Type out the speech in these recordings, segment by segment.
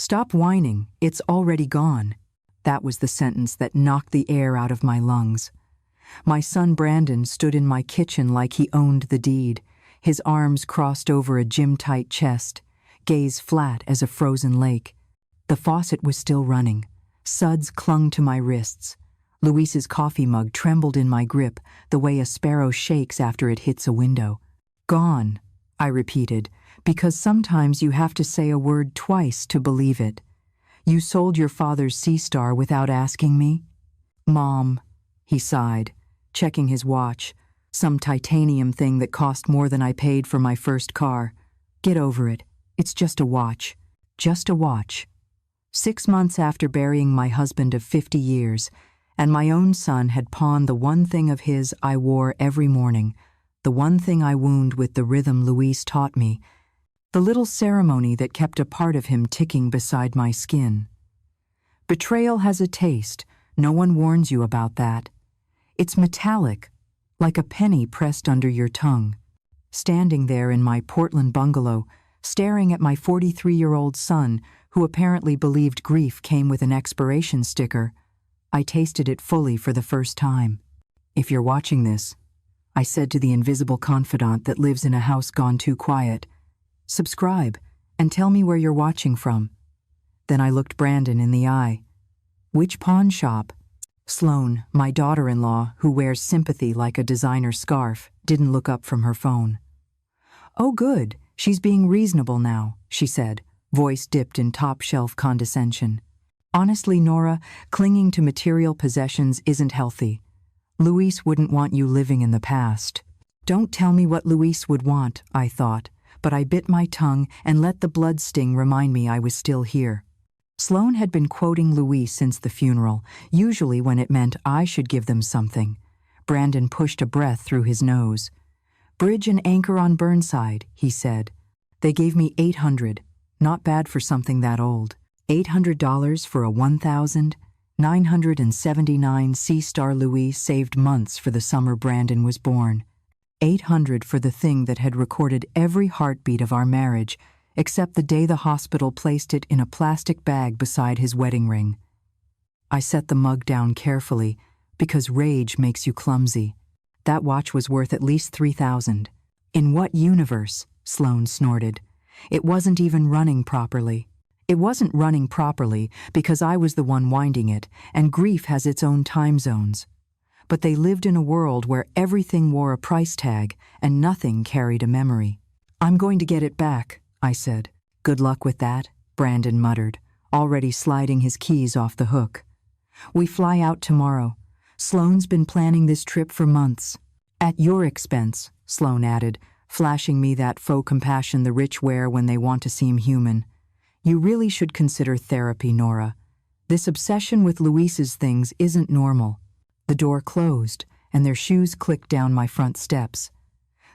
"Stop whining, it's already gone." That was the sentence that knocked the air out of my lungs. My son Brandon stood in my kitchen like he owned the deed, his arms crossed over a gym-tight chest, gaze flat as a frozen lake. The faucet was still running. Suds clung to my wrists. Luis's coffee mug trembled in my grip the way a sparrow shakes after it hits a window. "Gone," I repeated, because sometimes you have to say a word twice to believe it. "You sold your father's SeaStar without asking me?" "Mom," he sighed, checking his watch, some titanium thing that cost more than I paid for my first car. "Get over it. It's just a watch. Just a watch." 6 months after burying my husband of 50 years, and my own son had pawned the one thing of his I wore every morning, the one thing I wound with the rhythm Luis taught me, the little ceremony that kept a part of him ticking beside my skin. Betrayal has a taste, no one warns you about that. It's metallic, like a penny pressed under your tongue. Standing there in my Portland bungalow, staring at my 43-year-old son, who apparently believed grief came with an expiration sticker, I tasted it fully for the first time. "If you're watching this," I said to the invisible confidant that lives in a house gone too quiet, "subscribe and tell me where you're watching from." Then I looked Brandon in the eye. "Which pawn shop?" Sloane, my daughter-in-law, who wears sympathy like a designer scarf, didn't look up from her phone. "Oh good, she's being reasonable now," she said, voice dipped in top-shelf condescension. "Honestly, Nora, clinging to material possessions isn't healthy. Luis wouldn't want you living in the past." Don't tell me what Luis would want, I thought, but I bit my tongue and let the blood sting remind me I was still here. Sloane had been quoting Luis since the funeral, usually when it meant I should give them something. Brandon pushed a breath through his nose. "Bridge and anchor on Burnside," he said. "They gave me $800. Not bad for something that old. $800 for a 1,979 SeaStar. Luis saved months for the summer Brandon was born. $800 for the thing that had recorded every heartbeat of our marriage, except the day the hospital placed it in a plastic bag beside his wedding ring. I set the mug down carefully, because rage makes you clumsy. That watch was worth at least $3,000. In what universe? Sloane snorted. It wasn't even running properly. It wasn't running properly because I was the one winding it, and grief has its own time zones. But they lived in a world where everything wore a price tag and nothing carried a memory. "I'm going to get it back," I said. "Good luck with that," Brandon muttered, already sliding his keys off the hook. "We fly out tomorrow. Sloane's been planning this trip for months." "At your expense," Sloane added, flashing me that faux compassion the rich wear when they want to seem human. "You really should consider therapy, Nora. This obsession with Luis's things isn't normal." The door closed, and their shoes clicked down my front steps.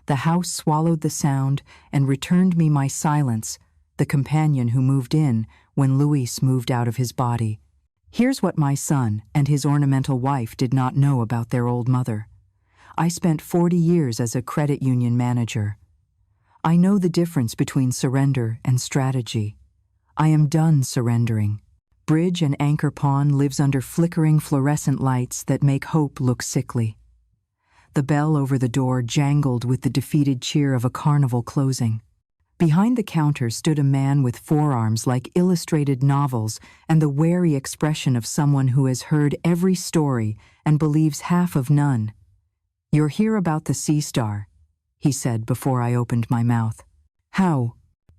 The house swallowed the sound and returned me my silence, the companion who moved in when Luis moved out of his body. Here's what my son and his ornamental wife did not know about their old mother. I spent 40 years as a credit union manager. I know the difference between surrender and strategy. I am done surrendering. Bridge and anchor pawn lives under flickering fluorescent lights that make hope look sickly. The bell over the door jangled with the defeated cheer of a carnival closing. Behind the counter stood a man with forearms like illustrated novels and the wary expression of someone who has heard every story and believes half of none. "You're here about the SeaStar," he said before I opened my mouth. "How?"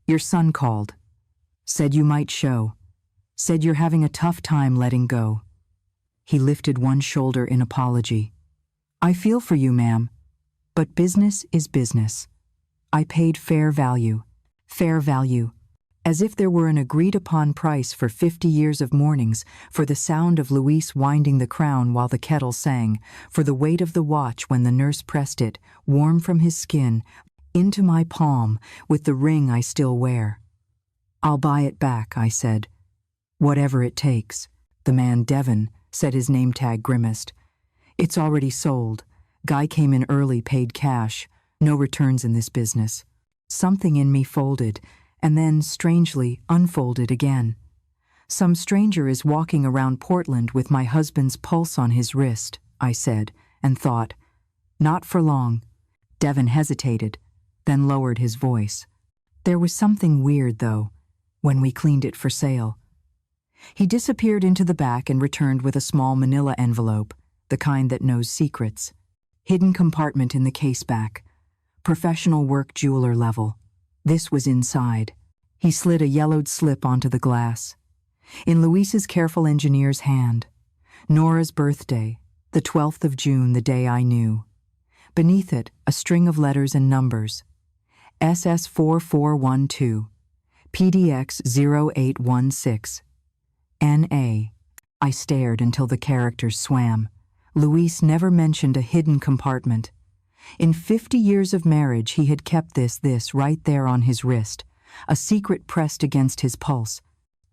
"Your son called. Said you might show. Said you're having a tough time letting go." He lifted one shoulder in apology. "I feel for you, ma'am. But business is business. I paid fair value. Fair value. As if there were an agreed-upon price for 50 years of mornings, for the sound of Luis winding the crown while the kettle sang, for the weight of the watch when the nurse pressed it, warm from his skin, into my palm with the ring I still wear. "I'll buy it back," I said. "Whatever it takes." The man, Devon, said his name tag grimaced. "It's already sold. Guy came in early, paid cash. No returns in this business." Something in me folded, and then, strangely, unfolded again. Some stranger is walking around Portland with my husband's pulse on his wrist, I said, and thought, not for long. Devon hesitated, then lowered his voice. There was something weird, though, when we cleaned it for sale. He disappeared into the back and returned with a small manila envelope, the kind that knows secrets. Hidden compartment in the case back. Professional work jeweler level. This was inside. He slid a yellowed slip onto the glass. In Luis's careful engineer's hand. Nora's birthday, the 12th of June, the day I knew. Beneath it, a string of letters and numbers. SS4412, PDX 0816, NA. I stared until the characters swam. Luis never mentioned a hidden compartment. In 50 years of marriage, he had kept this right there on his wrist, a secret pressed against his pulse.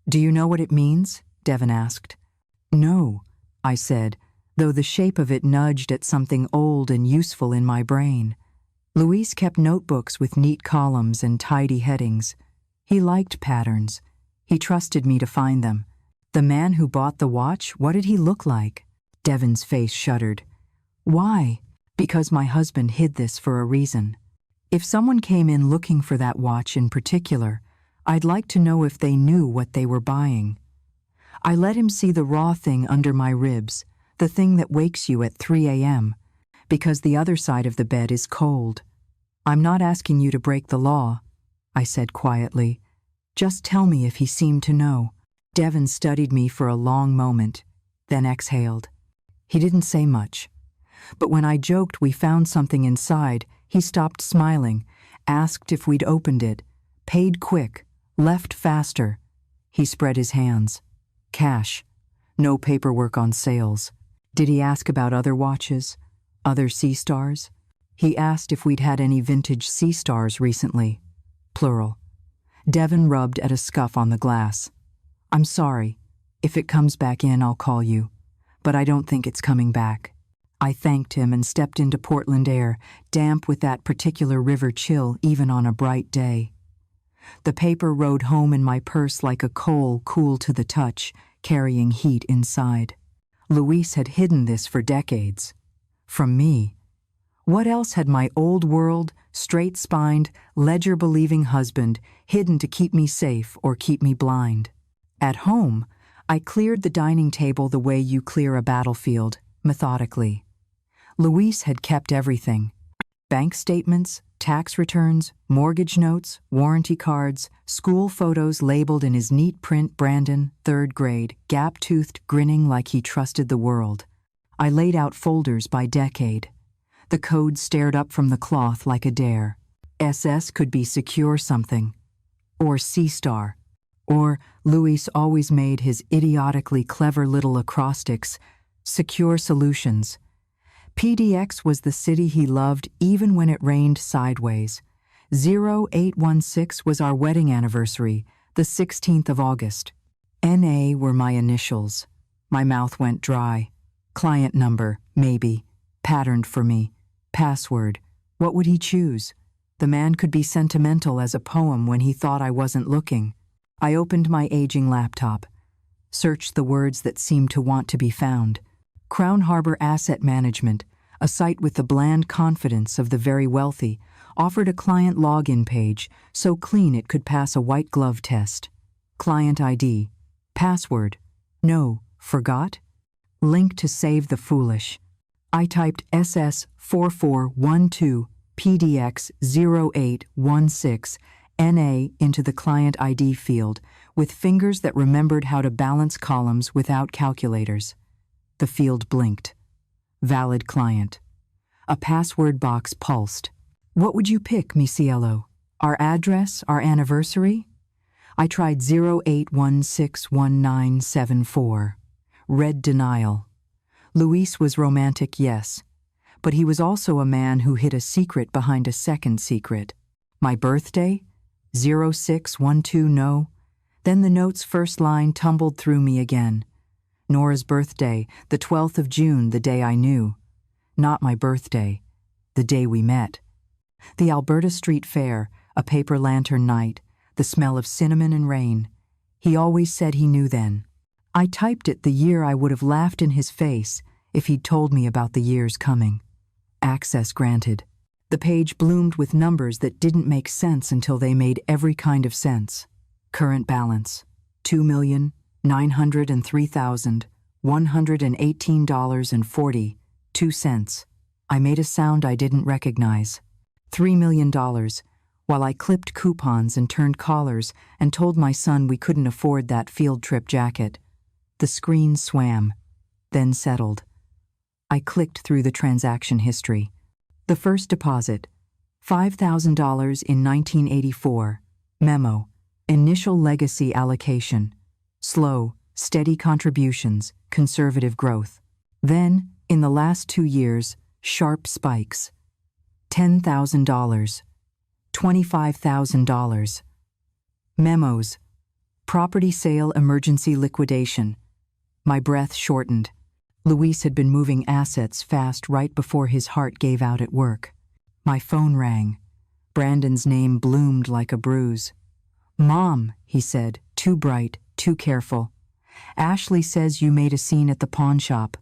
Do you know what it means? Devon asked. No, I said, though the shape of it nudged at something old and useful in my brain. Luis kept notebooks with neat columns and tidy headings. He liked patterns. He trusted me to find them. The man who bought the watch, what did he look like? Devon's face shuddered. Why? Because my husband hid this for a reason. If someone came in looking for that watch in particular, I'd like to know if they knew what they were buying. I let him see the raw thing under my ribs, the thing that wakes you at 3 a.m., because the other side of the bed is cold. I'm not asking you to break the law, I said quietly. Just tell me if he seemed to know. Devon studied me for a long moment, then exhaled. He didn't say much. But when I joked we found something inside, he stopped smiling, asked if we'd opened it, paid quick, left faster. He spread his hands. Cash. No paperwork on sales. Did he ask about other watches? Other SeaStars? He asked if we'd had any vintage SeaStars recently. Plural. Devon rubbed at a scuff on the glass. I'm sorry. If it comes back in, I'll call you. But I don't think it's coming back. I thanked him and stepped into Portland air, damp with that particular river chill even on a bright day. The paper rode home in my purse like a coal cool to the touch, carrying heat inside. Luis had hidden this for decades. From me. What else had my old world, straight-spined, ledger-believing husband hidden to keep me safe or keep me blind? At home, I cleared the dining table the way you clear a battlefield, methodically. Luis had kept everything. Bank statements, tax returns, mortgage notes, warranty cards, school photos labeled in his neat print Brandon, 3rd grade, gap-toothed, grinning like he trusted the world. I laid out folders by decade. The code stared up from the cloth like a dare. SS could be secure something. Or SeaStar. Or, Luis always made his idiotically clever little acrostics, secure solutions. PDX was the city he loved even when it rained sideways. 0816 was our wedding anniversary, the 16th of August. NA were my initials. My mouth went dry. Client number, maybe. Patterned for me. Password. What would he choose? The man could be sentimental as a poem when he thought I wasn't looking. I opened my aging laptop. Searched the words that seemed to want to be found. Crown Harbor Asset Management, a site with the bland confidence of the very wealthy, offered a client login page so clean it could pass a white glove test. Client ID. Password. No. Forgot? Link to save the foolish. I typed SS4412 PDX 0816 NA into the client ID field with fingers that remembered how to balance columns without calculators. The field blinked. Valid client. A password box pulsed. What would you pick, mi cielo? Our address, our anniversary? I tried 08161974. Red denial. Luis was romantic, yes, but he was also a man who hid a secret behind a second secret. My birthday? 0612 no. Then the note's first line tumbled through me again. Nora's birthday, the 12th of June, the day I knew. Not my birthday, the day we met. The Alberta Street Fair, a paper lantern night, the smell of cinnamon and rain. He always said he knew then. I typed it the year I would have laughed in his face if he'd told me about the years coming. Access granted. The page bloomed with numbers that didn't make sense until they made every kind of sense. Current balance: $2,903,118.42. I made a sound I didn't recognize. $3 million, while I clipped coupons and turned collars and told my son we couldn't afford that field trip jacket. The screen swam, then settled. I clicked through the transaction history. The first deposit, $5,000 in 1984. Memo: initial legacy allocation. Slow, steady contributions, conservative growth. Then, in the last 2 years, sharp spikes. $10,000. $25,000. Memos: property sale emergency liquidation. My breath shortened. Luis had been moving assets fast right before his heart gave out at work. My phone rang. Brandon's name bloomed like a bruise. "Mom," he said, too bright, too careful. "Ashley says you made a scene at the pawn shop."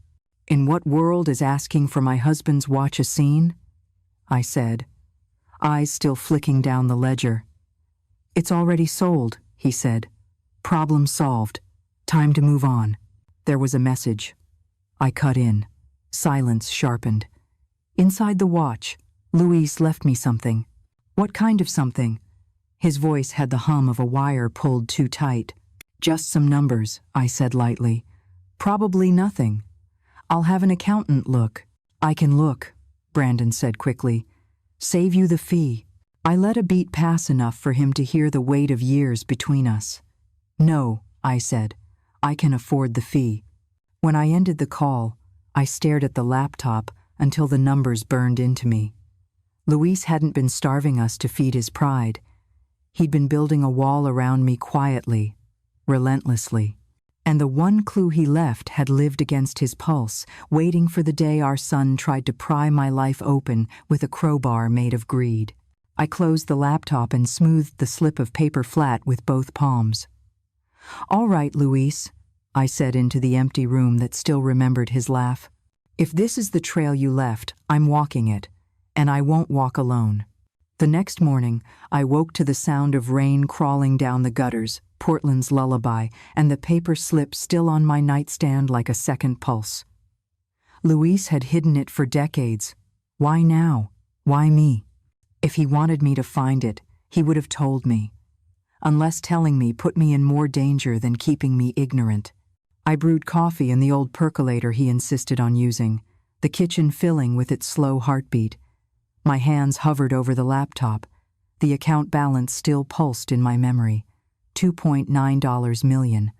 "In what world is asking for my husband's watch a scene?" I said, eyes still flicking down the ledger. "It's already sold," he said. "Problem solved. Time to move on." There was a message. I cut in. Silence sharpened. "Inside the watch, Luis left me something." "What kind of something?" His voice had the hum of a wire pulled too tight. "Just some numbers," I said lightly. "Probably nothing. I'll have an accountant look." "I can look," Brandon said quickly. "Save you the fee." I let a beat pass enough for him to hear the weight of years between us. "No," I said. "I can afford the fee." When I ended the call, I stared at the laptop until the numbers burned into me. Luis hadn't been starving us to feed his pride. He'd been building a wall around me quietly, relentlessly. And the one clue he left had lived against his pulse, waiting for the day our son tried to pry my life open with a crowbar made of greed. I closed the laptop and smoothed the slip of paper flat with both palms. "All right, Luis," I said into the empty room that still remembered his laugh. "If this is the trail you left, I'm walking it, and I won't walk alone." The next morning, I woke to the sound of rain crawling down the gutters, Portland's lullaby, and the paper slip still on my nightstand like a second pulse. Luis had hidden it for decades. Why now? Why me? If he wanted me to find it, he would have told me. Unless telling me put me in more danger than keeping me ignorant. I brewed coffee in the old percolator he insisted on using, the kitchen filling with its slow heartbeat. My hands hovered over the laptop. The account balance still pulsed in my memory. $2.9 million.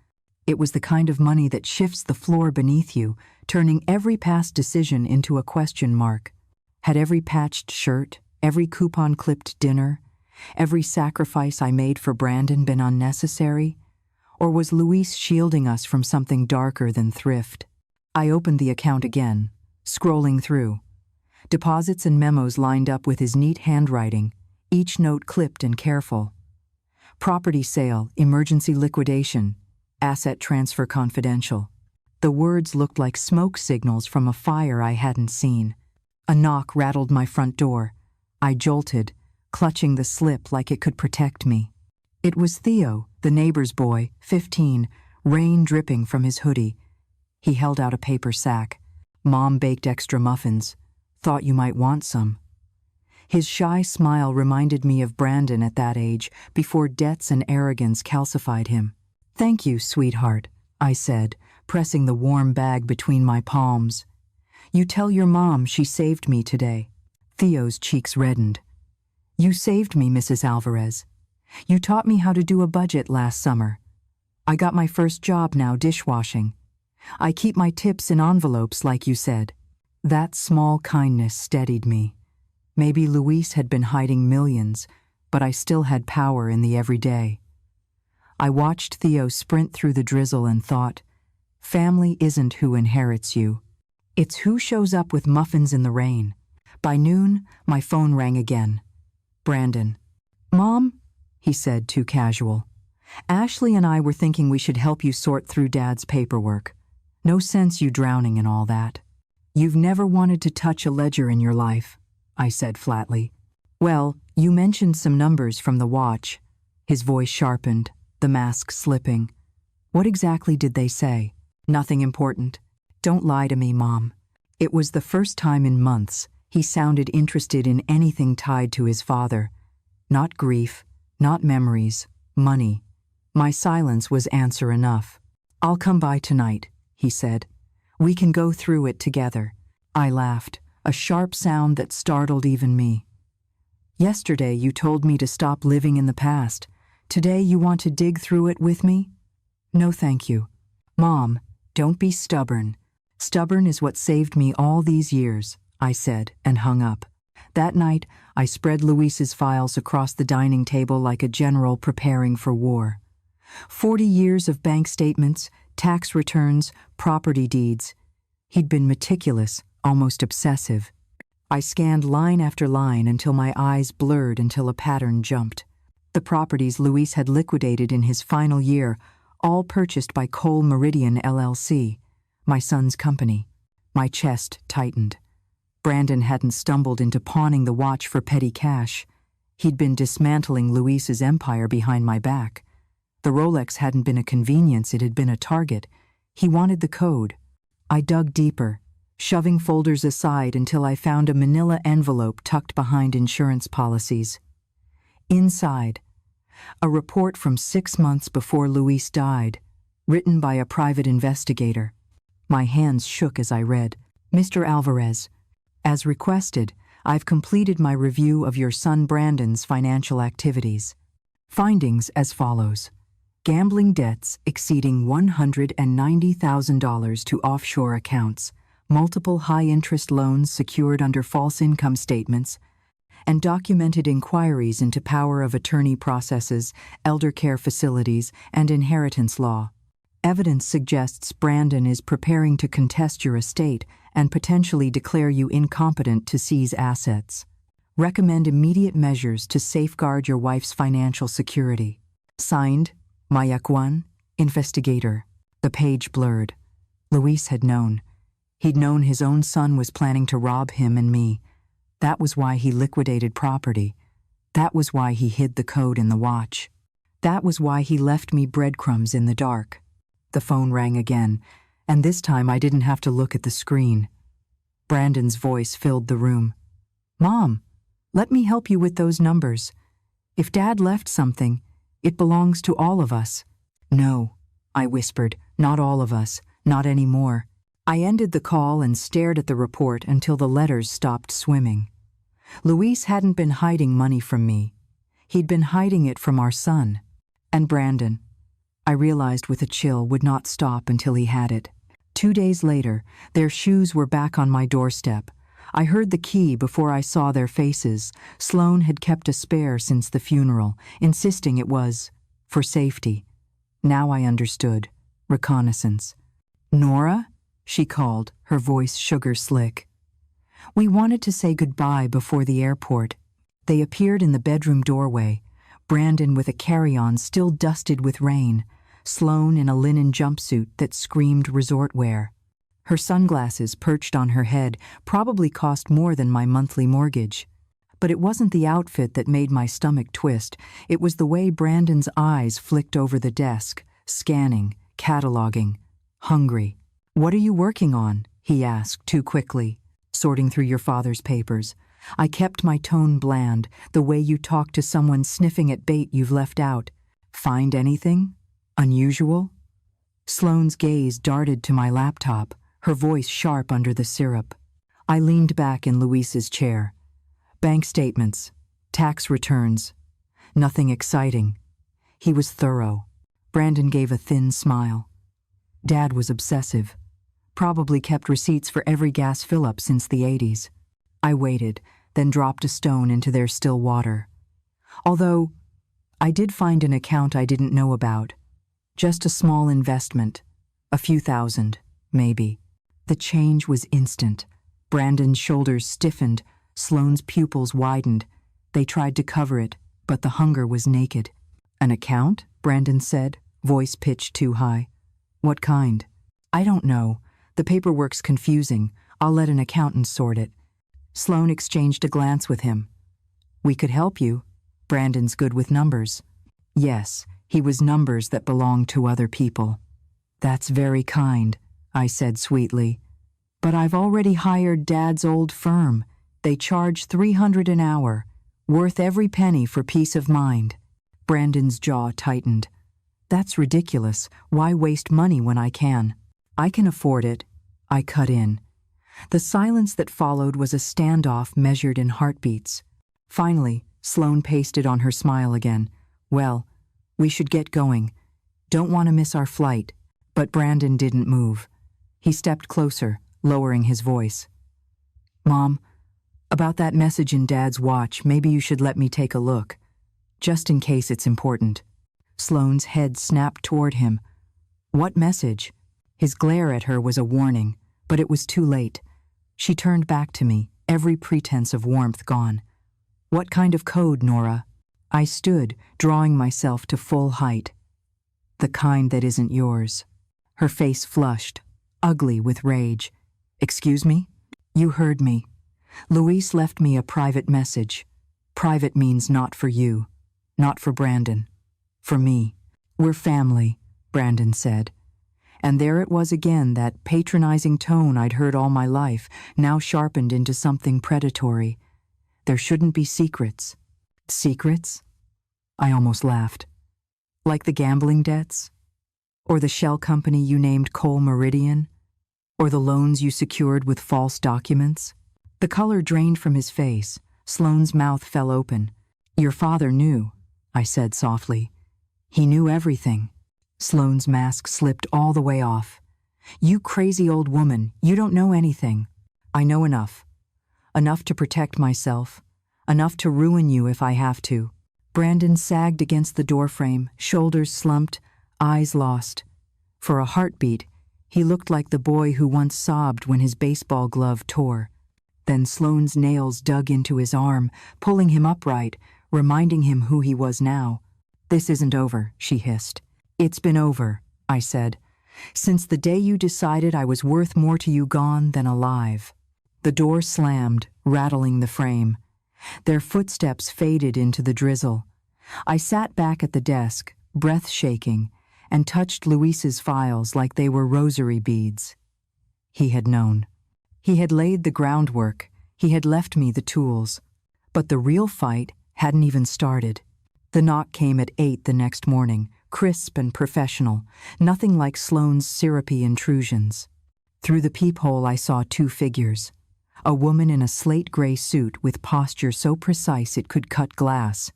It was the kind of money that shifts the floor beneath you, turning every past decision into a question mark. Had every patched shirt, every coupon-clipped dinner, every sacrifice I made for Brandon been unnecessary? Or was Luis shielding us from something darker than thrift? I opened the account again, scrolling through. Deposits and memos lined up with his neat handwriting, each note clipped and careful. Property sale, emergency liquidation, asset transfer confidential. The words looked like smoke signals from a fire I hadn't seen. A knock rattled my front door. I jolted, clutching the slip like it could protect me. It was Theo, the neighbor's boy, 15, rain dripping from his hoodie. He held out a paper sack. "Mom baked extra muffins. Thought you might want some." His shy smile reminded me of Brandon at that age, before debts and arrogance calcified him. "Thank you, sweetheart," I said, pressing the warm bag between my palms. "You tell your mom she saved me today." Theo's cheeks reddened. "You saved me, Mrs. Alvarez. You taught me how to do a budget last summer. I got my first job now dishwashing. I keep my tips in envelopes like you said." That small kindness steadied me. Maybe Luis had been hiding millions, but I still had power in the everyday. I watched Theo sprint through the drizzle and thought, family isn't who inherits you. It's who shows up with muffins in the rain. By noon, my phone rang again. Brandon. "Mom?" he said, too casual. Ashley and I were thinking we should help you sort through Dad's paperwork. No sense you drowning in all that. You've never wanted to touch a ledger in your life, I said flatly. Well, you mentioned some numbers from the watch. His voice sharpened, the mask slipping. What exactly did they say? Nothing important. Don't lie to me, Mom. It was the first time in months he sounded interested in anything tied to his father. Not grief, not memories, money. My silence was answer enough. I'll come by tonight, he said. We can go through it together. I laughed, a sharp sound that startled even me. Yesterday you told me to stop living in the past. Today you want to dig through it with me? No, thank you. Mom, don't be stubborn. Stubborn is what saved me all these years, I said, and hung up. That night, I spread Luis's files across the dining table like a general preparing for war. 40 years of bank statements, tax returns, property deeds. He'd been meticulous, almost obsessive. I scanned line after line until my eyes blurred until a pattern jumped. The properties Luis had liquidated in his final year, all purchased by Coal Meridian LLC, my son's company. My chest tightened. Brandon hadn't stumbled into pawning the watch for petty cash. He'd been dismantling Luis's empire behind my back. The Rolex hadn't been a convenience, it had been a target. He wanted the code. I dug deeper, shoving folders aside until I found a manila envelope tucked behind insurance policies. Inside, a report from 6 months before Luis died, written by a private investigator. My hands shook as I read. Mr. Alvarez, as requested, I've completed my review of your son Brandon's financial activities. Findings as follows. Gambling debts exceeding $190,000 to offshore accounts, multiple high-interest loans secured under false income statements, and documented inquiries into power of attorney processes, elder care facilities, and inheritance law. Evidence suggests Brandon is preparing to contest your estate and potentially declare you incompetent to seize assets. Recommend immediate measures to safeguard your wife's financial security. Signed, Mayakwan, Investigator. The page blurred. Luis had known. He'd known his own son was planning to rob him and me. That was why he liquidated property. That was why he hid the code in the watch. That was why he left me breadcrumbs in the dark. The phone rang again, and this time I didn't have to look at the screen. Brandon's voice filled the room. Mom, let me help you with those numbers. If Dad left something, it belongs to all of us. No, I whispered, not all of us, not anymore. I ended the call and stared at the report until the letters stopped swimming. Luis hadn't been hiding money from me. He'd been hiding it from our son. And Brandon, I realized with a chill, would not stop until he had it. 2 days later, their shoes were back on my doorstep. I heard the key before I saw their faces. Sloan had kept a spare since the funeral, insisting it was for safety. Now I understood. Reconnaissance. Nora? She called, her voice sugar slick. We wanted to say goodbye before the airport. They appeared in the bedroom doorway, Brandon with a carry-on still dusted with rain, Sloan in a linen jumpsuit that screamed resort wear. Her sunglasses perched on her head probably cost more than my monthly mortgage. But it wasn't the outfit that made my stomach twist, it was the way Brandon's eyes flicked over the desk, scanning, cataloging, hungry. What are you working on? He asked too quickly. Sorting through your father's papers. I kept my tone bland, the way you talk to someone sniffing at bait you've left out. Find anything? Unusual? Sloane's gaze darted to my laptop, her voice sharp under the syrup. I leaned back in Luis's chair. Bank statements, tax returns. Nothing exciting. He was thorough. Brandon gave a thin smile. Dad was obsessive. Probably kept receipts for every gas fill-up since the 80s. I waited, then dropped a stone into their still water. Although, I did find an account I didn't know about. Just a small investment. A few thousand, maybe. The change was instant. Brandon's shoulders stiffened, Sloane's pupils widened. They tried to cover it, but the hunger was naked. An account? Brandon said, voice pitched too high. What kind? I don't know. The paperwork's confusing. I'll let an accountant sort it. Sloane exchanged a glance with him. We could help you. Brandon's good with numbers. Yes, he was numbers that belonged to other people. That's very kind, I said sweetly. But I've already hired Dad's old firm. They charge $300 an hour, worth every penny for peace of mind. Brandon's jaw tightened. That's ridiculous. Why waste money when I can? I can afford it. I cut in. The silence that followed was a standoff measured in heartbeats. Finally, Sloane pasted on her smile again. Well, we should get going. Don't want to miss our flight. But Brandon didn't move. He stepped closer, lowering his voice. Mom, about that message in Dad's watch, maybe you should let me take a look. Just in case it's important. Sloane's head snapped toward him. What message? His glare at her was a warning, but it was too late. She turned back to me, every pretense of warmth gone. What kind of code, Nora? I stood, drawing myself to full height. The kind that isn't yours. Her face flushed, ugly with rage. Excuse me? You heard me. Luis left me a private message. Private means not for you, not for Brandon. For me. We're family, Brandon said. And there it was again, that patronizing tone I'd heard all my life, now sharpened into something predatory. There shouldn't be secrets. Secrets? I almost laughed. Like the gambling debts? Or the shell company you named Coal Meridian? Or the loans you secured with false documents? The color drained from his face. Sloane's mouth fell open. Your father knew, I said softly. He knew everything. Sloane's mask slipped all the way off. You crazy old woman, you don't know anything. I know enough. Enough to protect myself. Enough to ruin you if I have to. Brandon sagged against the doorframe, shoulders slumped, eyes lost. For a heartbeat, he looked like the boy who once sobbed when his baseball glove tore. Then Sloane's nails dug into his arm, pulling him upright, reminding him who he was now. This isn't over, she hissed. It's been over, I said. Since the day you decided I was worth more to you gone than alive. The door slammed, rattling the frame. Their footsteps faded into the drizzle. I sat back at the desk, breath shaking, and touched Luis's files like they were rosary beads. He had known. He had laid the groundwork. He had left me the tools. But the real fight hadn't even started. The knock came at 8 the next morning, crisp and professional, nothing like Sloane's syrupy intrusions. Through the peephole I saw two figures. A woman in a slate-gray suit with posture so precise it could cut glass,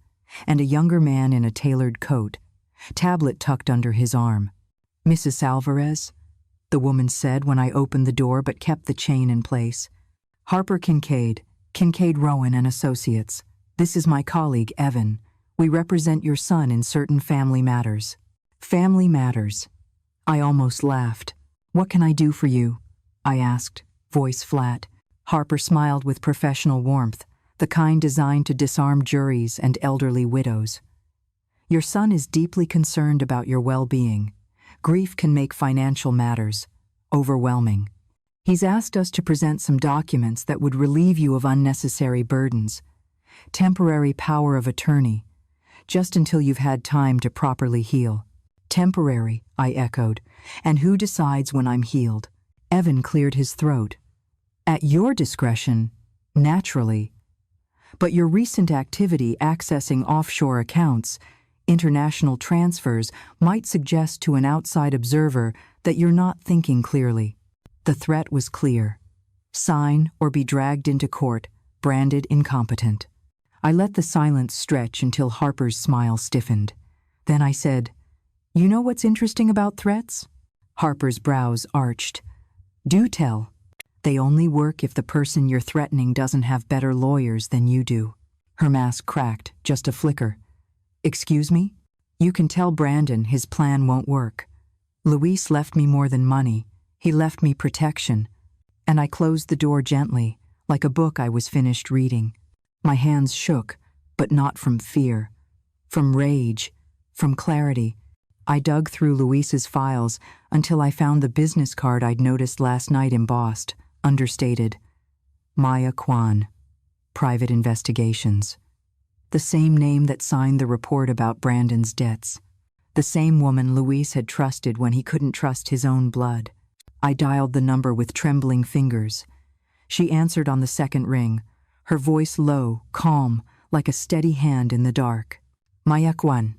and a younger man in a tailored coat, tablet tucked under his arm. Mrs. Alvarez, the woman said when I opened the door but kept the chain in place. Harper Kincaid, Kincaid Rowan and Associates. This is my colleague, Evan. We represent your son in certain family matters. Family matters. I almost laughed. What can I do for you? I asked, voice flat. Harper smiled with professional warmth, the kind designed to disarm juries and elderly widows. Your son is deeply concerned about your well-being. Grief can make financial matters overwhelming. He's asked us to present some documents that would relieve you of unnecessary burdens. Temporary power of attorney, just until you've had time to properly heal. Temporary, I echoed. And who decides when I'm healed? Evan cleared his throat. At your discretion, naturally. But your recent activity accessing offshore accounts, international transfers, might suggest to an outside observer that you're not thinking clearly. The threat was clear. Sign or be dragged into court, branded incompetent. I let the silence stretch until Harper's smile stiffened. Then I said, You know what's interesting about threats? Harper's brows arched. Do tell. They only work if the person you're threatening doesn't have better lawyers than you do. Her mask cracked, just a flicker. Excuse me? You can tell Brandon his plan won't work. Luis left me more than money. He left me protection. And I closed the door gently, like a book I was finished reading. My hands shook, but not from fear. From rage. From clarity, I dug through Luis's files until I found the business card I'd noticed last night embossed, understated. Maya Kwan, Private Investigations. The same name that signed the report about Brandon's debts. The same woman Luis had trusted when he couldn't trust his own blood. I dialed the number with trembling fingers. She answered on the second ring, her voice low, calm, like a steady hand in the dark. Maya Kwan.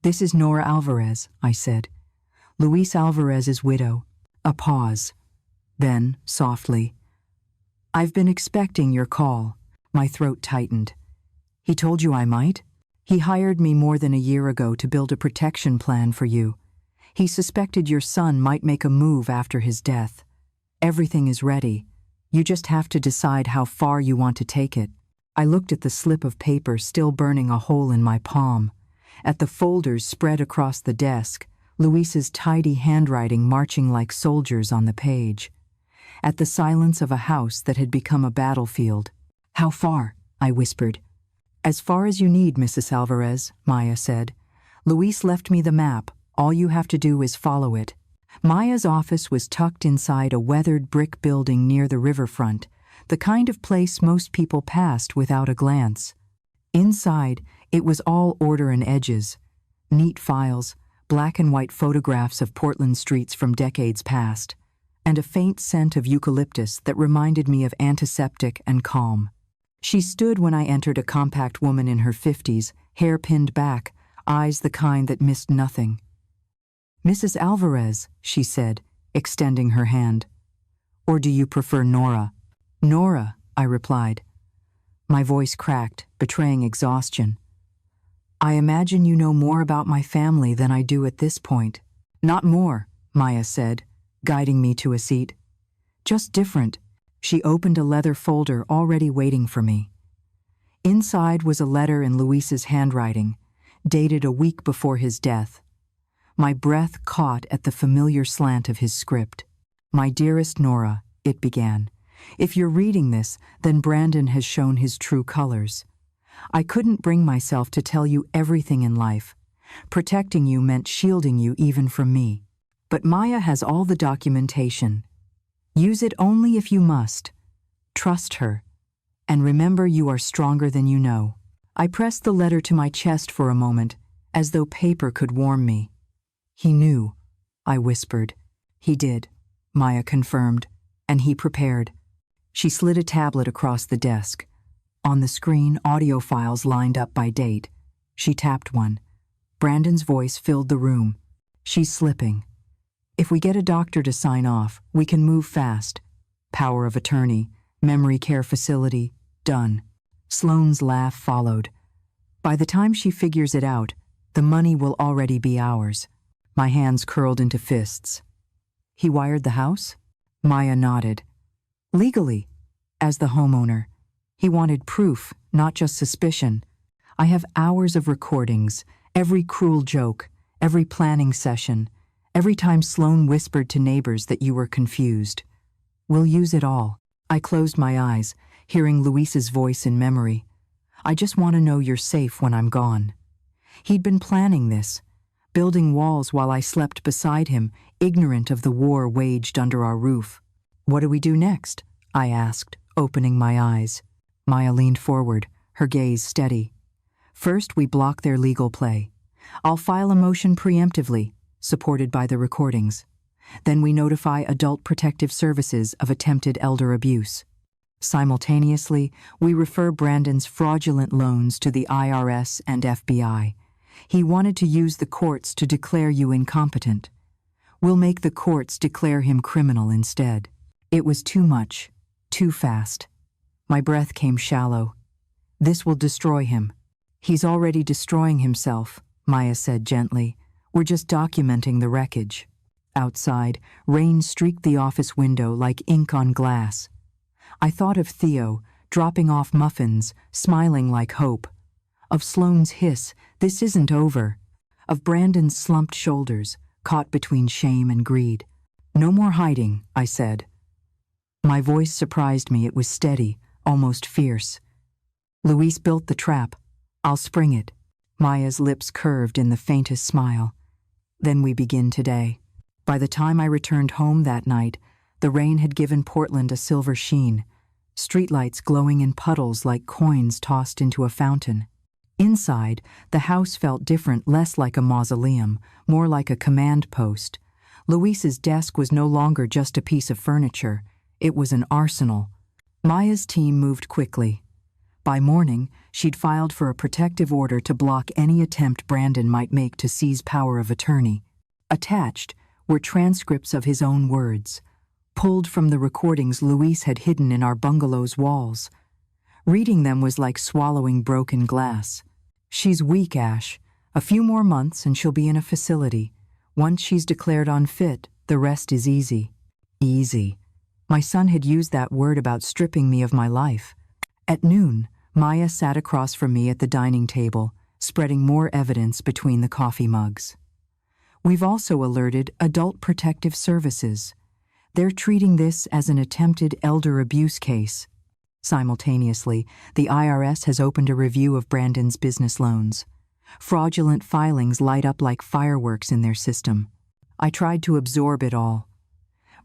This is Nora Alvarez, I said. Luis Alvarez's widow. A pause. Then, softly, I've been expecting your call. My throat tightened. He told you I might? He hired me more than a year ago to build a protection plan for you. He suspected your son might make a move after his death. Everything is ready. You just have to decide how far you want to take it. I looked at the slip of paper still burning a hole in my palm. At the folders spread across the desk, Luis's tidy handwriting marching like soldiers on the page. At the silence of a house that had become a battlefield. How far? I whispered. As far as you need, Mrs. Alvarez, Maya said. Luis left me the map. All you have to do is follow it. Maya's office was tucked inside a weathered brick building near the riverfront, the kind of place most people passed without a glance. Inside, it was all order and edges. Neat files, black and white photographs of Portland streets from decades past, and a faint scent of eucalyptus that reminded me of antiseptic and calm. She stood when I entered, a compact woman in her 50s, hair pinned back, eyes the kind that missed nothing. Mrs. Alvarez, she said, extending her hand. Or do you prefer Nora? Nora, I replied. My voice cracked, betraying exhaustion. I imagine you know more about my family than I do at this point. Not more, Maya said, guiding me to a seat. Just different. She opened a leather folder already waiting for me. Inside was a letter in Luis's handwriting, dated a week before his death. My breath caught at the familiar slant of his script. My dearest Nora, it began. If you're reading this, then Brandon has shown his true colors. I couldn't bring myself to tell you everything in life. Protecting you meant shielding you even from me. But Maya has all the documentation. Use it only if you must. Trust her. And remember, you are stronger than you know. I pressed the letter to my chest for a moment, as though paper could warm me. He knew, I whispered. He did, Maya confirmed, and he prepared. She slid a tablet across the desk. On the screen, audio files lined up by date. She tapped one. Brandon's voice filled the room. She's slipping. If we get a doctor to sign off, we can move fast. Power of attorney, memory care facility, done. Sloane's laugh followed. By the time she figures it out, the money will already be ours. My hands curled into fists. He wired the house? Maya nodded. Legally, as the homeowner. He wanted proof, not just suspicion. I have hours of recordings, every cruel joke, every planning session, every time Sloane whispered to neighbors that you were confused. We'll use it all. I closed my eyes, hearing Luis's voice in memory. I just want to know you're safe when I'm gone. He'd been planning this, building walls while I slept beside him, ignorant of the war waged under our roof. What do we do next? I asked, opening my eyes. Maya leaned forward, her gaze steady. First, we block their legal play. I'll file a motion preemptively, supported by the recordings. Then we notify Adult Protective Services of attempted elder abuse. Simultaneously, we refer Brandon's fraudulent loans to the IRS and FBI. He wanted to use the courts to declare you incompetent. We'll make the courts declare him criminal instead. It was too much, too fast. My breath came shallow. This will destroy him. He's already destroying himself, Maya said gently. We're just documenting the wreckage. Outside, rain streaked the office window like ink on glass. I thought of Theo, dropping off muffins, smiling like hope. Of Sloane's hiss, this isn't over. Of Brandon's slumped shoulders, caught between shame and greed. No more hiding, I said. My voice surprised me. It was steady, almost fierce. Luis built the trap. I'll spring it. Maya's lips curved in the faintest smile. Then we begin today. By the time I returned home that night, the rain had given Portland a silver sheen, streetlights glowing in puddles like coins tossed into a fountain. Inside, the house felt different, less like a mausoleum, more like a command post. Luis's desk was no longer just a piece of furniture. It was an arsenal. Maya's team moved quickly. By morning, she'd filed for a protective order to block any attempt Brandon might make to seize power of attorney. Attached were transcripts of his own words, pulled from the recordings Luis had hidden in our bungalow's walls. Reading them was like swallowing broken glass. "She's weak, Ash. A few more months and she'll be in a facility. Once she's declared unfit, the rest is easy." Easy. My son had used that word about stripping me of my life. At noon, Maya sat across from me at the dining table, spreading more evidence between the coffee mugs. "We've also alerted Adult Protective Services. They're treating this as an attempted elder abuse case." Simultaneously, the IRS has opened a review of Brandon's business loans. Fraudulent filings light up like fireworks in their system. I tried to absorb it all.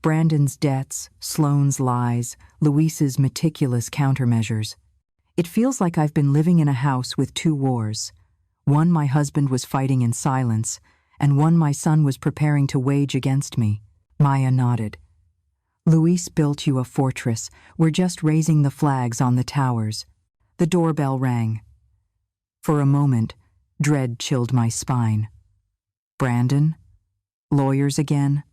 Brandon's debts, Sloane's lies, Luis's meticulous countermeasures. It feels like I've been living in a house with two wars. One my husband was fighting in silence, and one my son was preparing to wage against me. Maya nodded. "Luis built you a fortress. We're just raising the flags on the towers." The doorbell rang. For a moment, dread chilled my spine. Brandon? Lawyers again?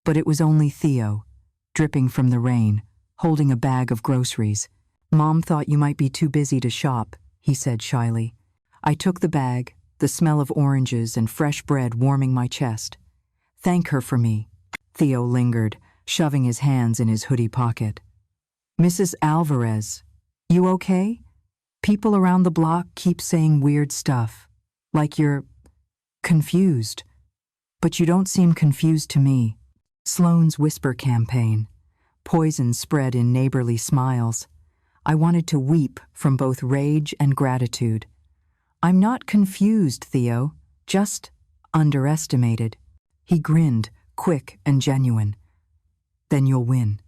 But it was only Theo, dripping from the rain, holding a bag of groceries. "Mom thought you might be too busy to shop," he said shyly. I took the bag, the smell of oranges and fresh bread warming my chest. "Thank her for me." Theo lingered, shoving his hands in his hoodie pocket. "Mrs. Alvarez, you okay? People around the block keep saying weird stuff, like you're confused. But you don't seem confused to me." Sloane's whisper campaign. Poison spread in neighborly smiles. I wanted to weep from both rage and gratitude. "I'm not confused, Theo, just underestimated." He grinned, quick and genuine. "Then you'll win."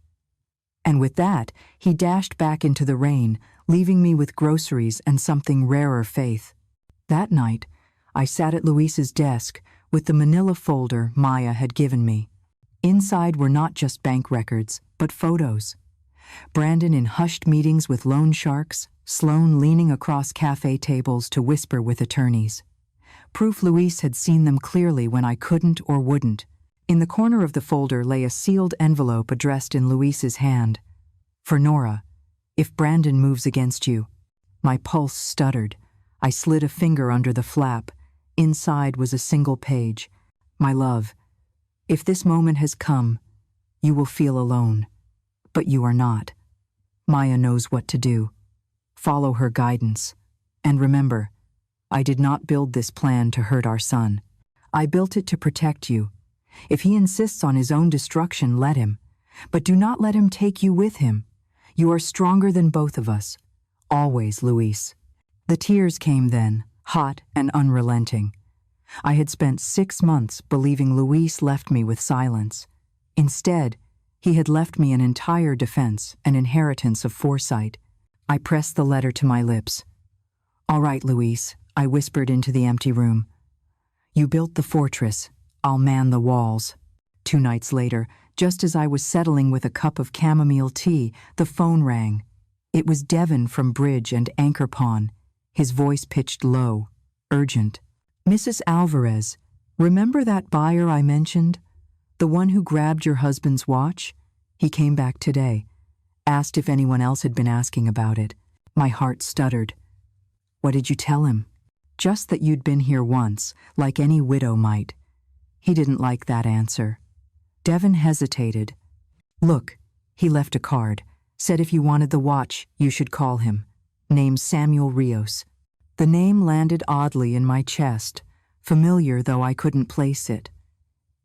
And with that, he dashed back into the rain, leaving me with groceries and something rarer faith. That night, I sat at Luis's desk with the manila folder Maya had given me. Inside were not just bank records, but photos. Brandon in hushed meetings with loan sharks, Sloane leaning across cafe tables to whisper with attorneys. Proof Luis had seen them clearly when I couldn't or wouldn't. In the corner of the folder lay a sealed envelope addressed in Luis's hand. "For Nora, if Brandon moves against you." My pulse stuttered. I slid a finger under the flap. Inside was a single page. "My love, if this moment has come, you will feel alone. But you are not. Maya knows what to do. Follow her guidance. And remember, I did not build this plan to hurt our son. I built it to protect you. If he insists on his own destruction, let him. But do not let him take you with him. You are stronger than both of us. Always, Luis." The tears came then, hot and unrelenting. I had spent 6 months believing Luis left me with silence. Instead, he had left me an entire defense, an inheritance of foresight. I pressed the letter to my lips. "All right, Luis," I whispered into the empty room. "You built the fortress. I'll man the walls." 2 nights later, just as I was settling with a cup of chamomile tea, the phone rang. It was Devon from Bridge and Anchor Pawn, his voice pitched low, urgent. "Mrs. Alvarez, remember that buyer I mentioned? The one who grabbed your husband's watch? He came back today. Asked if anyone else had been asking about it." My heart stuttered. "What did you tell him?" "Just that you'd been here once, like any widow might." He didn't like that answer. Devon hesitated. "Look, he left a card. Said if you wanted the watch, you should call him. Name's Samuel Rios." The name landed oddly in my chest, familiar though I couldn't place it.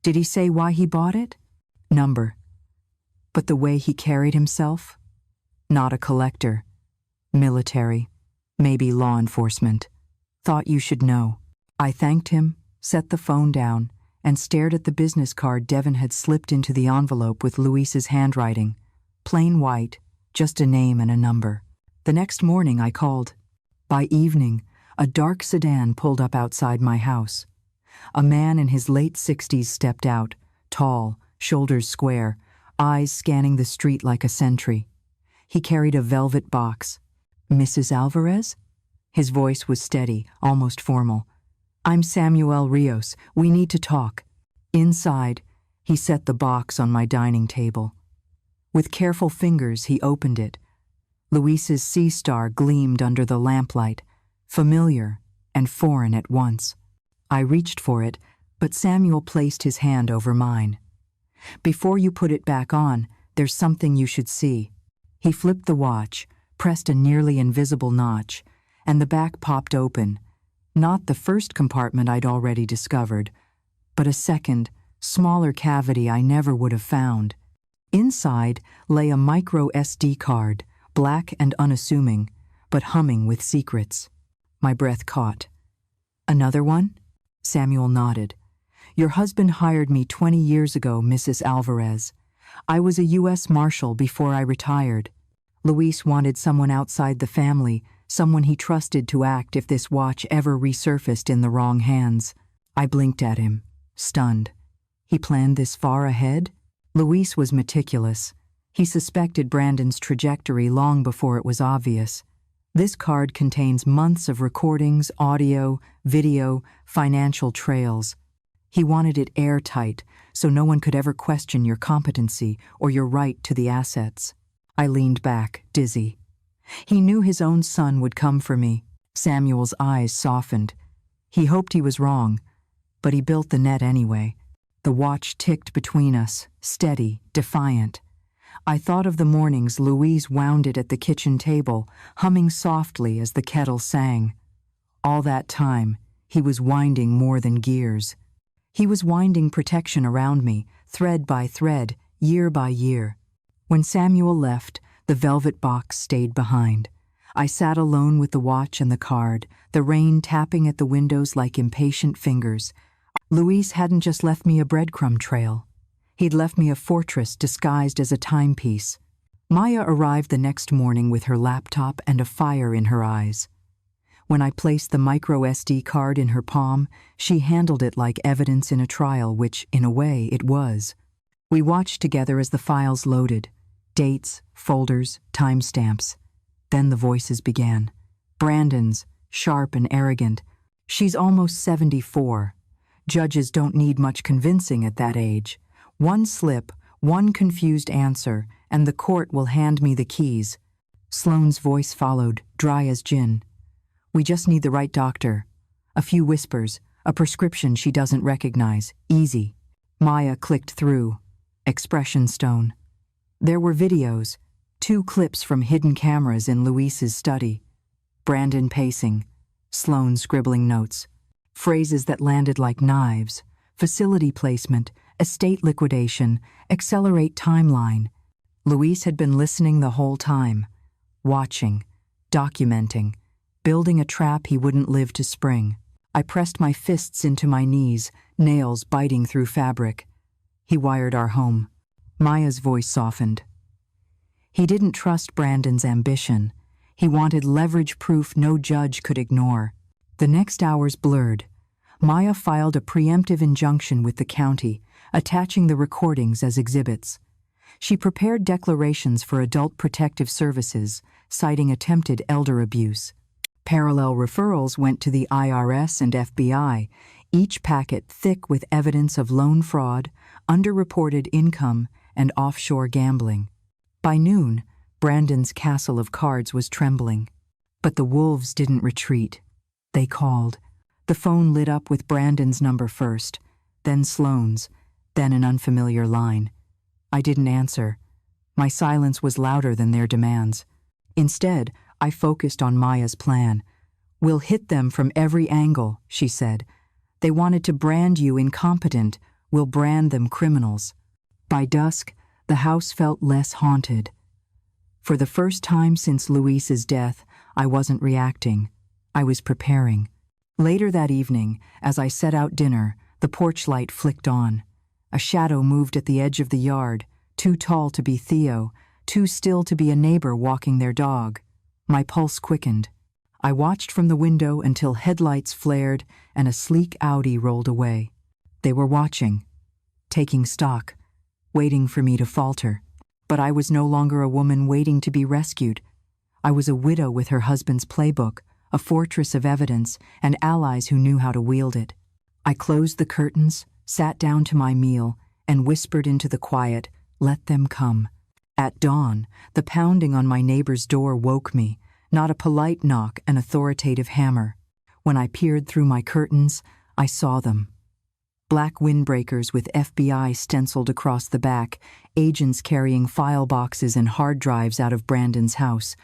Did he say why he bought it? Number. But the way he carried himself? Not a collector. Military. Maybe law enforcement. Thought you should know. I thanked him, set the phone down, and stared at the business card Devon had slipped into the envelope with Luis's handwriting. Plain white, just a name and a number. The next morning I called. By evening, a dark sedan pulled up outside my house. A man in his late 60s stepped out, tall, shoulders square, eyes scanning the street like a sentry. He carried a velvet box. "Mrs. Alvarez?" His voice was steady, almost formal. "I'm Samuel Rios. We need to talk." Inside, he set the box on my dining table. With careful fingers, he opened it. Luis's SeaStar gleamed under the lamplight, familiar and foreign at once. I reached for it, but Samuel placed his hand over mine. "Before you put it back on, there's something you should see." He flipped the watch, pressed a nearly invisible notch, and the back popped open. Not the first compartment I'd already discovered, but a second, smaller cavity I never would have found. Inside lay a micro SD card, black and unassuming, but humming with secrets. My breath caught. "Another one?" Samuel nodded. "Your husband hired me 20 years ago, Mrs. Alvarez. I was a U.S. Marshal before I retired. Luis wanted someone outside the family, someone he trusted to act if this watch ever resurfaced in the wrong hands." I blinked at him, stunned. He planned this far ahead? Luis was meticulous. He suspected Brandon's trajectory long before it was obvious. This card contains months of recordings, audio, video, financial trails. He wanted it airtight, so no one could ever question your competency or your right to the assets. I leaned back, dizzy. He knew his own son would come for me. Samuel's eyes softened. He hoped he was wrong, but he built the net anyway. The watch ticked between us, steady, defiant. I thought of the mornings Louise wound it at the kitchen table, humming softly as the kettle sang. All that time, he was winding more than gears. He was winding protection around me, thread by thread, year by year. When Samuel left, the velvet box stayed behind. I sat alone with the watch and the card, the rain tapping at the windows like impatient fingers. Luis hadn't just left me a breadcrumb trail. He'd left me a fortress disguised as a timepiece. Maya arrived the next morning with her laptop and a fire in her eyes. When I placed the micro SD card in her palm, she handled it like evidence in a trial, which, in a way, it was. We watched together as the files loaded. Dates, folders, timestamps. Then the voices began. Brandon's, sharp and arrogant. "She's almost 74. Judges don't need much convincing at that age. One slip, one confused answer, and the court will hand me the keys." Sloane's voice followed, dry as gin. "We just need the right doctor. A few whispers, a prescription she doesn't recognize. Easy." Maya clicked through. Expression stone. There were videos, 2 clips from hidden cameras in Luis's study. Brandon pacing, Sloane scribbling notes. Phrases that landed like knives. Facility placement, estate liquidation, accelerate timeline. Luis had been listening the whole time, watching, documenting, building a trap he wouldn't live to spring. I pressed my fists into my knees, nails biting through fabric. He wired our home. Maya's voice softened. He didn't trust Brandon's ambition. He wanted leverage proof no judge could ignore. The next hours blurred. Maya filed a preemptive injunction with the county, attaching the recordings as exhibits. She prepared declarations for adult protective services, citing attempted elder abuse. Parallel referrals went to the IRS and FBI, each packet thick with evidence of loan fraud, underreported income, and offshore gambling. By noon, Brandon's castle of cards was trembling. But the wolves didn't retreat. They called. The phone lit up with Brandon's number first, then Sloane's, then an unfamiliar line. I didn't answer. My silence was louder than their demands. Instead, I focused on Maya's plan. "We'll hit them from every angle," she said. "They wanted to brand you incompetent. We'll brand them criminals." By dusk, the house felt less haunted. For the first time since Luis's death, I wasn't reacting. I was preparing. Later that evening, as I set out dinner, the porch light flicked on. A shadow moved at the edge of the yard, too tall to be Theo, too still to be a neighbor walking their dog. My pulse quickened. I watched from the window until headlights flared and a sleek Audi rolled away. They were watching, taking stock, waiting for me to falter. But I was no longer a woman waiting to be rescued. I was a widow with her husband's playbook, a fortress of evidence, and allies who knew how to wield it. I closed the curtains, sat down to my meal, and whispered into the quiet, "Let them come." At dawn, the pounding on my neighbor's door woke me, not a polite knock, an authoritative hammer. When I peered through my curtains, I saw them. Black windbreakers with FBI stenciled across the back, agents carrying file boxes and hard drives out of Brandon's house.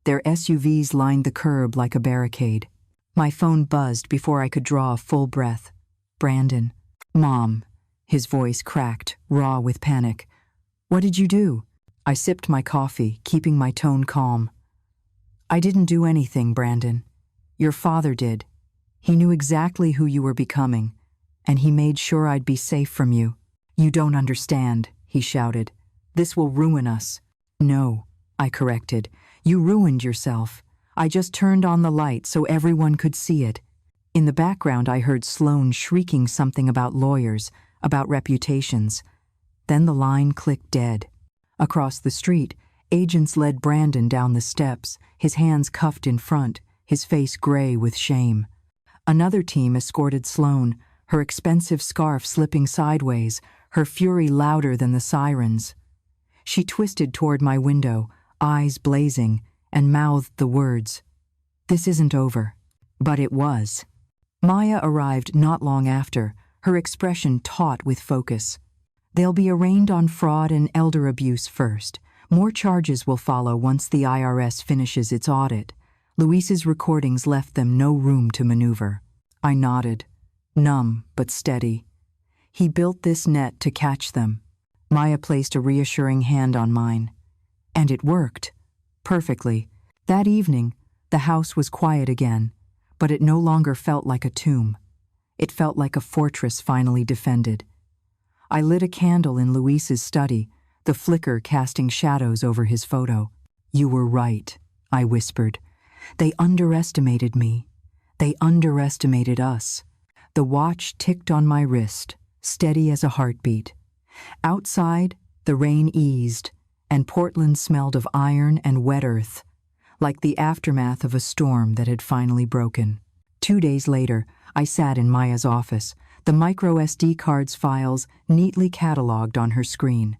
Their SUVs lined the curb like a barricade. My phone buzzed before I could draw a full breath. Brandon. "Mom." His voice cracked, raw with panic. "What did you do?" I sipped my coffee, keeping my tone calm. "I didn't do anything, Brandon. Your father did. He knew exactly who you were becoming, and he made sure I'd be safe from you." "You don't understand," he shouted. "This will ruin us." "No," I corrected. "You ruined yourself. I just turned on the light so everyone could see it." In the background, I heard Sloan shrieking something about lawyers, about reputations. Then the line clicked dead. Across the street, agents led Brandon down the steps, his hands cuffed in front, his face gray with shame. Another team escorted Sloan, her expensive scarf slipping sideways, her fury louder than the sirens. She twisted toward my window, eyes blazing, and mouthed the words, "This isn't over." But it was. Maya arrived not long after, her expression taut with focus. "They'll be arraigned on fraud and elder abuse first. More charges will follow once the IRS finishes its audit." Luis's recordings left them no room to maneuver. I nodded, numb but steady. He built this net to catch them. Maya placed a reassuring hand on mine. And it worked. Perfectly. That evening, the house was quiet again, but it no longer felt like a tomb. It felt like a fortress finally defended. I lit a candle in Luis's study, the flicker casting shadows over his photo. "You were right," I whispered. "They underestimated me. They underestimated us." The watch ticked on my wrist, steady as a heartbeat. Outside, the rain eased, and Portland smelled of iron and wet earth, like the aftermath of a storm that had finally broken. 2 days later, I sat in Maya's office, the micro SD card's files neatly cataloged on her screen.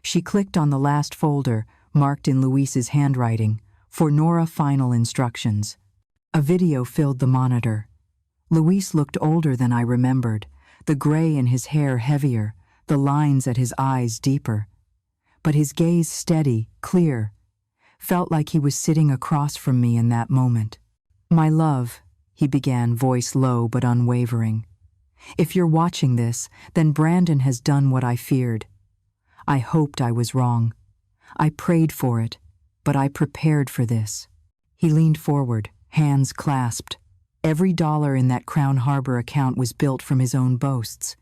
She clicked on the last folder, marked in Luis's handwriting, for Nora final instructions. A video filled the monitor. Luis looked older than I remembered, the gray in his hair heavier, the lines at his eyes deeper. But his gaze steady, clear, felt like he was sitting across from me in that moment. "My love," he began, voice low but unwavering. "If you're watching this, then Brandon has done what I feared. I hoped I was wrong. I prayed for it, but I prepared for this." He leaned forward, hands clasped. Every dollar in that Crown Harbor account was built from his own boasts.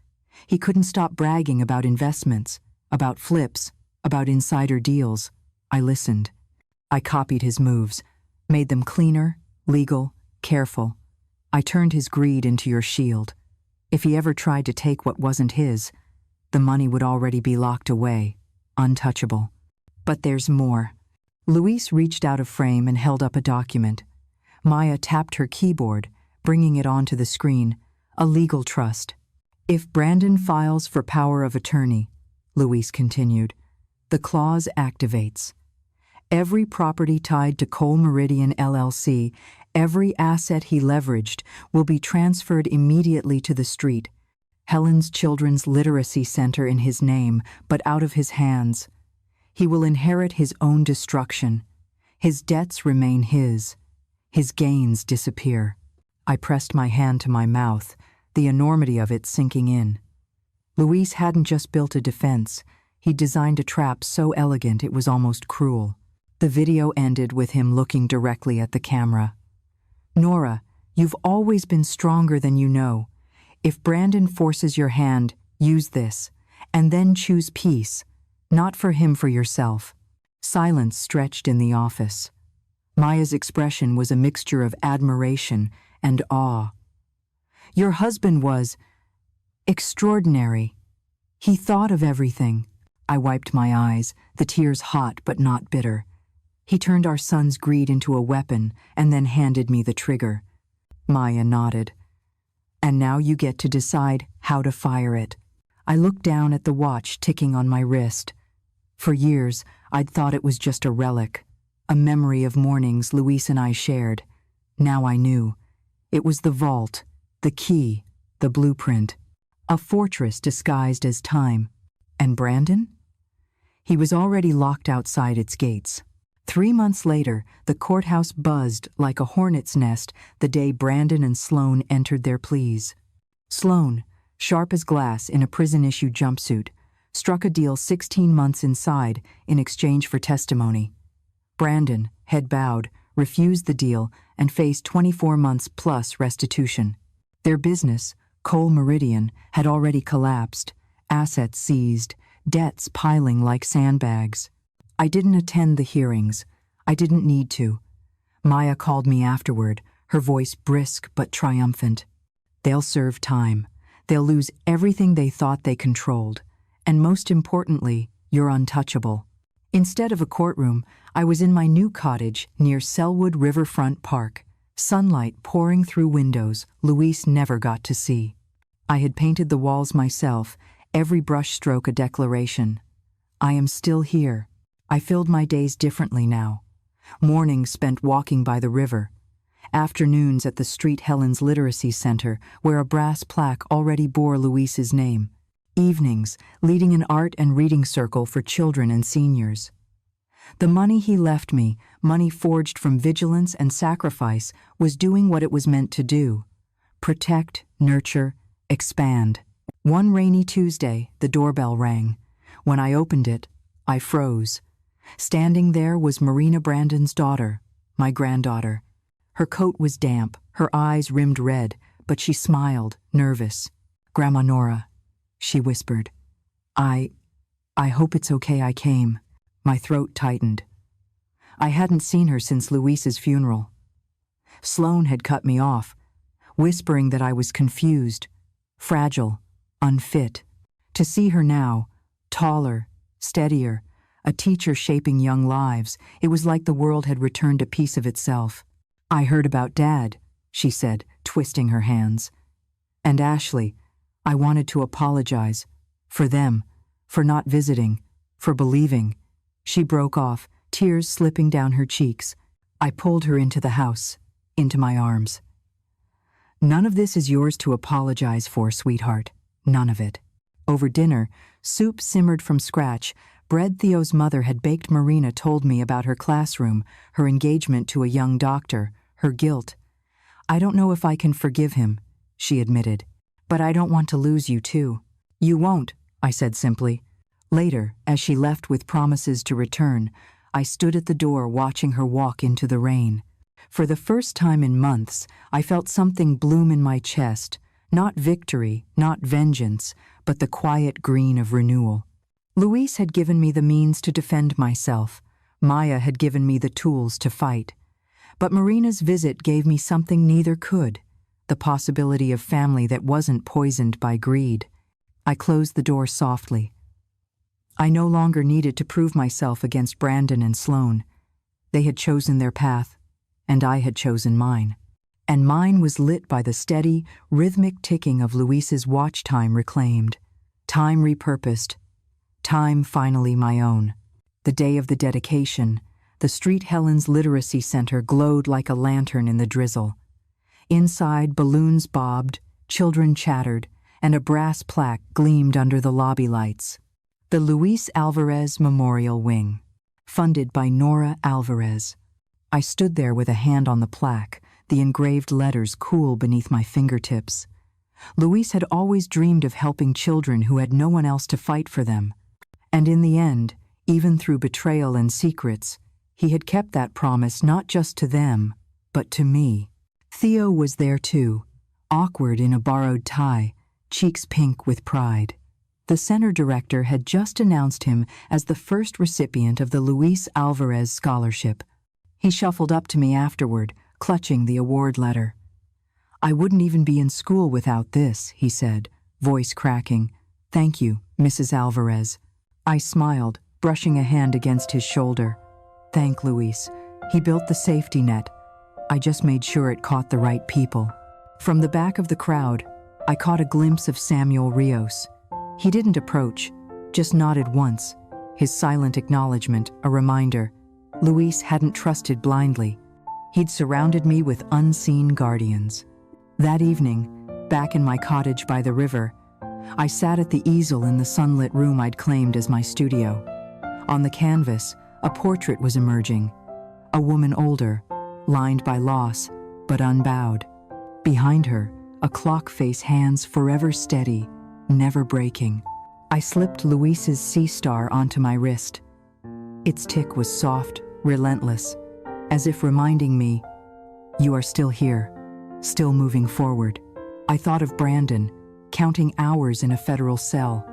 He couldn't stop bragging about investments, about flips, about insider deals. I listened. I copied his moves, made them cleaner, legal, careful. I turned his greed into your shield. If he ever tried to take what wasn't his, the money would already be locked away, untouchable. But there's more. Luis reached out of frame and held up a document. Maya tapped her keyboard, bringing it onto the screen. A legal trust. "If Brandon files for power of attorney," Luis continued, "the clause activates. Every property tied to Coal Meridian LLC, every asset he leveraged, will be transferred immediately to the street. Helen's Children's Literacy Center in his name, but out of his hands. He will inherit his own destruction. His debts remain his. His gains disappear." I pressed my hand to my mouth, the enormity of it sinking in. Luis hadn't just built a defense. He designed a trap so elegant it was almost cruel. The video ended with him looking directly at the camera. "Nora, You've always been stronger than you know. If Brandon forces your hand, use this, and then choose peace, not for him, for yourself." Silence stretched in the office. Maya's expression was a mixture of admiration and awe. "Your husband was extraordinary. He thought of everything." I wiped my eyes, the tears hot but not bitter. "He turned our son's greed into a weapon and then handed me the trigger." Maya nodded. "And now you get to decide how to fire it." I looked down at the watch ticking on my wrist. For years, I'd thought it was just a relic, a memory of mornings Luis and I shared. Now I knew. It was the vault, the key, the blueprint. A fortress disguised as time. And Brandon? He was already locked outside its gates. 3 months later, the courthouse buzzed like a hornet's nest the day Brandon and Sloane entered their pleas. Sloane, sharp as glass in a prison-issue jumpsuit, struck a deal 16 months inside in exchange for testimony. Brandon, head bowed, refused the deal and faced 24 months plus restitution. Their business, Coal Meridian, had already collapsed, assets seized, debts piling like sandbags. I didn't attend the hearings. I didn't need to. Maya called me afterward, her voice brisk but triumphant. "They'll serve time. They'll lose everything they thought they controlled. And most importantly, you're untouchable." Instead of a courtroom, I was in my new cottage near Selwood Riverfront Park, sunlight pouring through windows Luis never got to see. I had painted the walls myself, every brushstroke a declaration. I am still here. I filled my days differently now. Mornings spent walking by the river. Afternoons at the Street Helens Literacy Center, where a brass plaque already bore Luis's name. Evenings, leading an art and reading circle for children and seniors. The money he left me, money forged from vigilance and sacrifice, was doing what it was meant to do. Protect, nurture, expand. One rainy Tuesday, the doorbell rang. When I opened it, I froze. Standing there was Marina Brandon's daughter, my granddaughter. Her coat was damp, her eyes rimmed red, but she smiled, nervous. "Grandma Nora," she whispered. I hope it's okay I came." My throat tightened. I hadn't seen her since Luis's funeral. Sloane had cut me off, whispering that I was confused, fragile, unfit. To see her now, taller, steadier, a teacher shaping young lives, it was like the world had returned a piece of itself. "I heard about Dad," she said, twisting her hands. "And Ashley, I wanted to apologize. For them, for not visiting, for believing." She broke off, tears slipping down her cheeks. I pulled her into the house, into my arms. "None of this is yours to apologize for, sweetheart. None of it." Over dinner, soup simmered from scratch. Bread Theo's mother had baked. Marina told me about her classroom, her engagement to a young doctor, her guilt. "I don't know if I can forgive him," she admitted. "But I don't want to lose you too." "You won't," I said simply. Later, as she left with promises to return, I stood at the door watching her walk into the rain. For the first time in months, I felt something bloom in my chest, not victory, not vengeance, but the quiet green of renewal. Luis had given me the means to defend myself. Maya had given me the tools to fight. But Marina's visit gave me something neither could, the possibility of family that wasn't poisoned by greed. I closed the door softly. I no longer needed to prove myself against Brandon and Sloane. They had chosen their path, and I had chosen mine. And mine was lit by the steady, rhythmic ticking of Luis's watch time reclaimed, time repurposed, time finally my own. The day of the dedication, the Street Helens Literacy Center glowed like a lantern in the drizzle. Inside, balloons bobbed, children chattered, and a brass plaque gleamed under the lobby lights. The Luis Alvarez Memorial Wing, funded by Nora Alvarez. I stood there with a hand on the plaque, the engraved letters cool beneath my fingertips. Luis had always dreamed of helping children who had no one else to fight for them. And in the end, even through betrayal and secrets, he had kept that promise not just to them, but to me. Theo was there too, awkward in a borrowed tie, cheeks pink with pride. The center director had just announced him as the first recipient of the Luis Alvarez Scholarship. He shuffled up to me afterward, clutching the award letter. "I wouldn't even be in school without this," he said, voice cracking. "Thank you, Mrs. Alvarez." I smiled, brushing a hand against his shoulder. "Thank Luis. He built the safety net. I just made sure it caught the right people." From the back of the crowd, I caught a glimpse of Samuel Rios. He didn't approach, just nodded once, his silent acknowledgement a reminder. Luis hadn't trusted blindly. He'd surrounded me with unseen guardians. That evening, back in my cottage by the river, I sat at the easel in the sunlit room I'd claimed as my studio. On the canvas, a portrait was emerging. A woman older, lined by loss, but unbowed. Behind her, a clock face, hands forever steady, never breaking. I slipped Luis's SeaStar onto my wrist. Its tick was soft, relentless, as if reminding me, "You are still here, still moving forward." I thought of Brandon, counting hours in a federal cell.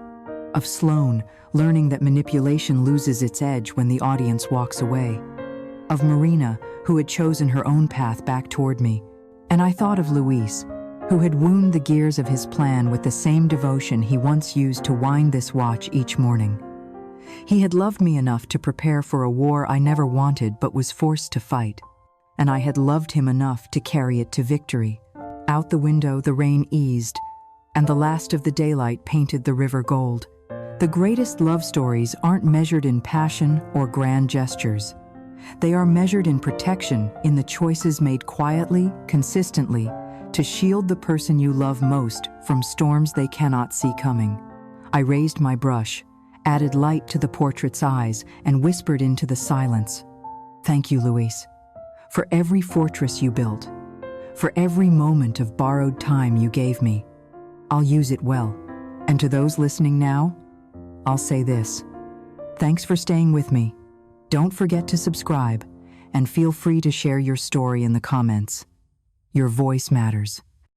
Of Sloan, learning that manipulation loses its edge when the audience walks away. Of Marina, who had chosen her own path back toward me. And I thought of Luis, who had wound the gears of his plan with the same devotion he once used to wind this watch each morning. He had loved me enough to prepare for a war I never wanted but was forced to fight. And I had loved him enough to carry it to victory. Out the window, the rain eased, and the last of the daylight painted the river gold. The greatest love stories aren't measured in passion or grand gestures. They are measured in protection, in the choices made quietly, consistently, to shield the person you love most from storms they cannot see coming. I raised my brush, added light to the portrait's eyes, and whispered into the silence, "Thank you, Luis, for every fortress you built, for every moment of borrowed time you gave me. I'll use it well." And to those listening now, I'll say this: thanks for staying with me. Don't forget to subscribe, and feel free to share your story in the comments. Your voice matters.